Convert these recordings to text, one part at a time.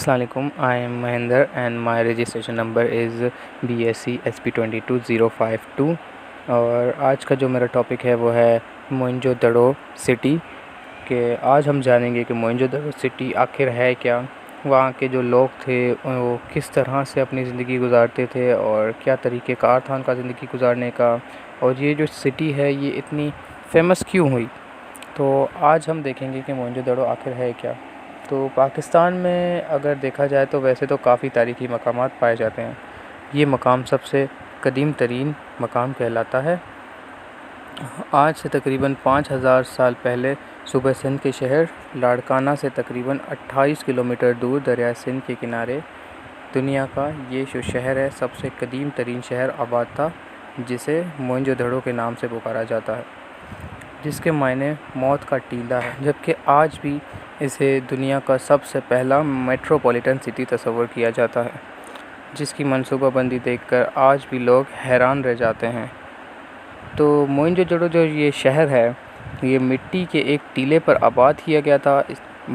السلام علیکم. I am Mahendra and my registration number is BSc SP 22052 اور آج کا جو میرا ٹاپک ہے وہ ہے موئنجو دڑو سٹی. کہ آج ہم جانیں گے کہ موئنجو دڑو سٹی آخر ہے کیا، وہاں کے جو لوگ تھے وہ کس طرح سے اپنی زندگی گزارتے تھے اور کیا طریقہ کار تھا ان کا زندگی گزارنے کا، اور یہ جو سٹی ہے یہ اتنی فیمس کیوں ہوئی. تو آج ہم دیکھیں گے کہ موئنجو دڑو آخر ہے کیا. تو پاکستان میں اگر دیکھا جائے تو ویسے تو کافی تاریخی مقامات پائے جاتے ہیں. یہ مقام سب سے قدیم ترین مقام کہلاتا ہے. آج سے تقریباً 5000 سال پہلے صوبہ سندھ کے شہر لاڑکانہ سے تقریباً 28 کلومیٹر دور دریائے سندھ کے کنارے دنیا کا یہ جو شہر ہے سب سے قدیم ترین شہر آباد تھا، جسے موئنجو دڑو کے نام سے پکارا جاتا ہے، جس کے معنی موت کا ٹیلہ ہے. جبکہ آج بھی اسے دنیا کا سب سے پہلا میٹروپولیٹن سٹی تصور کیا جاتا ہے، جس کی منصوبہ بندی دیکھ کر آج بھی لوگ حیران رہ جاتے ہیں. تو موئنجو دڑو جو یہ شہر ہے یہ مٹی کے ایک ٹیلے پر آباد کیا گیا تھا.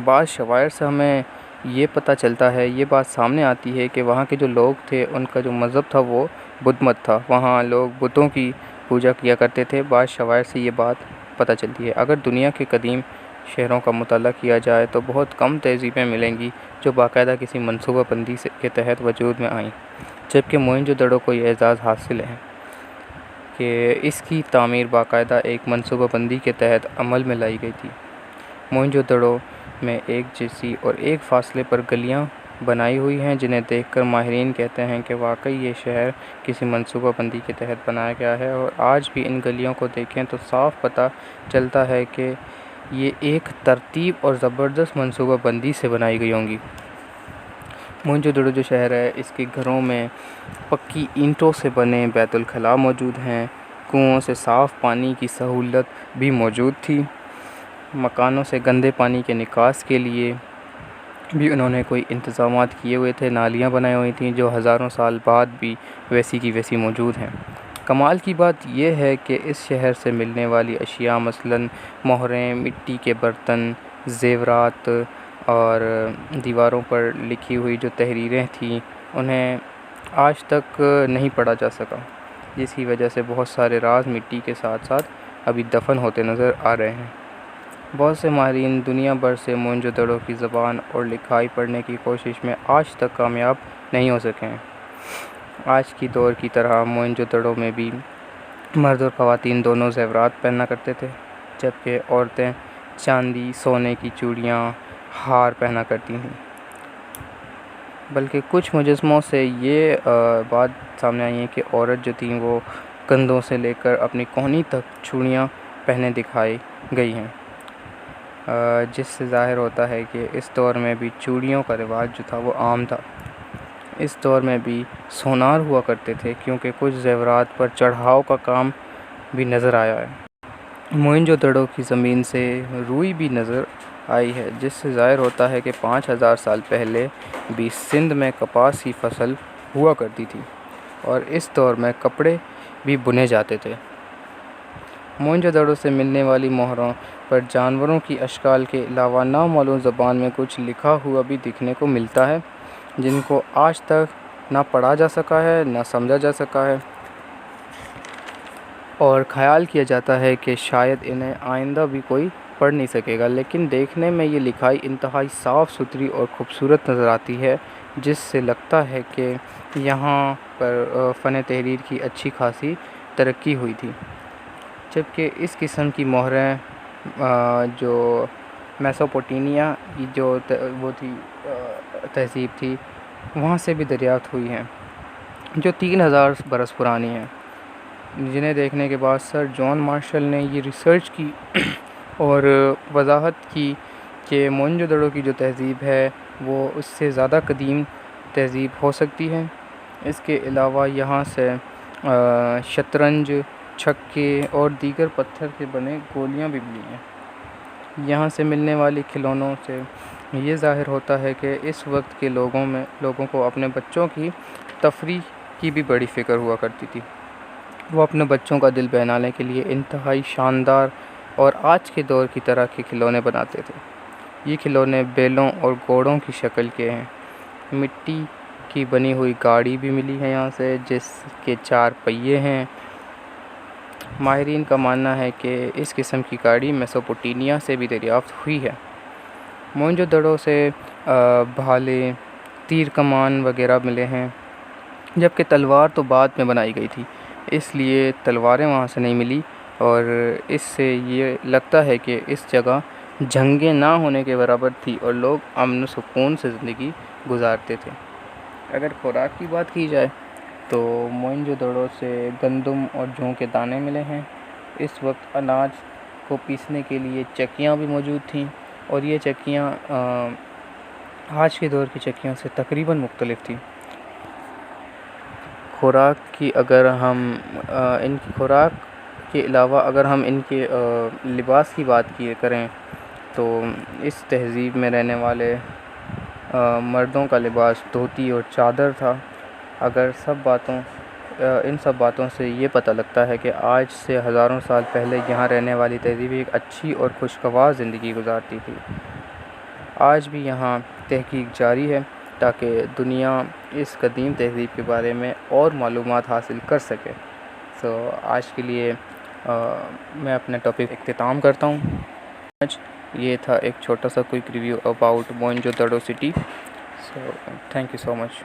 بعض شوائر سے ہمیں یہ پتہ چلتا ہے، یہ بات سامنے آتی ہے کہ وہاں کے جو لوگ تھے ان کا جو مذہب تھا وہ بدھ مت تھا. وہاں لوگ بتوں کی پوجا کیا کرتے تھے. بعض شوائر سے یہ بات پتہ چلتی ہے. اگر دنیا کے قدیم شہروں کا مطالعہ کیا جائے تو بہت کم تہذیبیں ملیں گی جو باقاعدہ کسی منصوبہ بندی کے تحت وجود میں آئیں، جبکہ موئنجو دڑو کو یہ اعزاز حاصل ہے کہ اس کی تعمیر باقاعدہ ایک منصوبہ بندی کے تحت عمل میں لائی گئی تھی. موئنجو دڑو میں ایک جیسی اور ایک فاصلے پر گلیاں بنائی ہوئی ہیں، جنہیں دیکھ کر ماہرین کہتے ہیں کہ واقعی یہ شہر کسی منصوبہ بندی کے تحت بنایا گیا ہے. اور آج بھی ان گلیوں کو دیکھیں تو صاف پتہ چلتا ہے کہ یہ ایک ترتیب اور زبردست منصوبہ بندی سے بنائی گئی ہوں گی. موئنجو دڑو جو شہر ہے اس کے گھروں میں پکی اینٹوں سے بنے بیت الخلاء موجود ہیں. کنوؤں سے صاف پانی کی سہولت بھی موجود تھی. مکانوں سے گندے پانی کے نکاس کے لیے بھی انہوں نے کوئی انتظامات کیے ہوئے تھے. نالیاں بنائی ہوئی تھیں جو ہزاروں سال بعد بھی ویسی کی ویسی موجود ہیں. کمال کی بات یہ ہے کہ اس شہر سے ملنے والی اشیاء مثلاً مہریں، مٹی کے برتن، زیورات اور دیواروں پر لکھی ہوئی جو تحریریں تھیں انہیں آج تک نہیں پڑھا جا سکا، جس کی وجہ سے بہت سارے راز مٹی کے ساتھ ساتھ ابھی دفن ہوتے نظر آ رہے ہیں. بہت سے ماہرین دنیا بھر سے موئنجو دڑو کی زبان اور لکھائی پڑھنے کی کوشش میں آج تک کامیاب نہیں ہو سکے ہیں. آج کی دور کی طرح موئنجو دڑو میں بھی مرد اور خواتین دونوں زیورات پہنا کرتے تھے، جبکہ عورتیں چاندی، سونے کی چوڑیاں، ہار پہنا کرتی تھیں. بلکہ کچھ مجسموں سے یہ بات سامنے آئی ہے کہ عورت جو تھیں وہ کندھوں سے لے کر اپنی کہنی تک چوڑیاں پہنے دکھائی گئی ہیں، جس سے ظاہر ہوتا ہے کہ اس دور میں بھی چوڑیوں کا رواج جو تھا وہ عام تھا. اس دور میں بھی سونار ہوا کرتے تھے کیونکہ کچھ زیورات پر چڑھاؤ کا کام بھی نظر آیا ہے. موئنجو دڑو کی زمین سے روئی بھی نظر آئی ہے، جس سے ظاہر ہوتا ہے کہ 5000 سال پہلے بھی سندھ میں کپاس کی فصل ہوا کرتی تھی اور اس دور میں کپڑے بھی بنے جاتے تھے. موئنجو دڑو سے ملنے والی مہروں پر جانوروں کی اشکال کے علاوہ نامعلوم زبان میں کچھ لکھا ہوا بھی دیکھنے کو ملتا ہے، جن کو آج تک نہ پڑھا جا سکا ہے نہ سمجھا جا سکا ہے، اور خیال کیا جاتا ہے کہ شاید انہیں آئندہ بھی کوئی پڑھ نہیں سکے گا. لیکن دیکھنے میں یہ لکھائی انتہائی صاف ستھری اور خوبصورت نظر آتی ہے، جس سے لگتا ہے کہ یہاں پر فن تحریر کی اچھی خاصی ترقی ہوئی تھی. جبکہ اس قسم کی مہریں جو میسوپوٹیمیا کی جو وہ تھی تہذیب تھی وہاں سے بھی دریافت ہوئی ہیں، جو 3000 برس پرانی ہیں، جنہیں دیکھنے کے بعد سر جان مارشل نے یہ ریسرچ کی اور وضاحت کی کہ موئنجو دڑو کی جو تہذیب ہے وہ اس سے زیادہ قدیم تہذیب ہو سکتی ہے. اس کے علاوہ یہاں سے شطرنج، چھکے اور دیگر پتھر کے بنے گولیاں بھی ملی ہیں. یہاں سے ملنے والی کھلونوں سے یہ ظاہر ہوتا ہے کہ اس وقت کے لوگوں کو اپنے بچوں کی تفریح کی بھی بڑی فکر ہوا کرتی تھی. وہ اپنے بچوں کا دل بہلانے کے لیے انتہائی شاندار اور آج کے دور کی طرح کے کھلونے بناتے تھے. یہ کھلونے بیلوں اور گھوڑوں کی شکل کے ہیں مٹی کی بنی ہوئی گاڑی بھی ملی ہے یہاں سے، جس کے 4 پہیے ہیں۔ ماہرین کا ماننا ہے کہ اس قسم کی گاڑی میسوپوٹیمیا سے بھی دریافت ہوئی ہے۔ موئنجو دڑو سے بھالے، تیر کمان وغیرہ ملے ہیں، جبکہ تلوار تو بعد میں بنائی گئی تھی، اس لیے تلواریں وہاں سے نہیں ملی، اور اس سے یہ لگتا ہے کہ اس جگہ جنگیں نہ ہونے کے برابر تھی اور لوگ امن و سکون سے زندگی گزارتے تھے۔ اگر خوراک کی بات کی جائے تو موئنجو دڑو سے گندم اور جوں کے دانے ملے ہیں۔ اس وقت اناج کو پیسنے کے لیے چکیاں بھی موجود تھیں، اور یہ چکیاں آج کے دور کی چکیوں سے تقریباً مختلف تھیں۔ خوراک کی اگر ہم ان کی خوراک کے علاوہ اگر ہم ان کے لباس کی بات کریں تو اس تہذیب میں رہنے والے مردوں کا لباس دھوتی اور چادر تھا۔ ان سب باتوں سے یہ پتہ لگتا ہے کہ آج سے ہزاروں سال پہلے یہاں رہنے والی تہذیب ایک اچھی اور خوشگوار زندگی گزارتی تھی۔ آج بھی یہاں تحقیق جاری ہے تاکہ دنیا اس قدیم تہذیب کے بارے میں اور معلومات حاصل کر سکے۔ آج کے لیے میں اپنے ٹاپک اختتام کرتا ہوں۔ آج یہ تھا ایک چھوٹا سا quick review about Mohenjo Daro city. Thank you so much.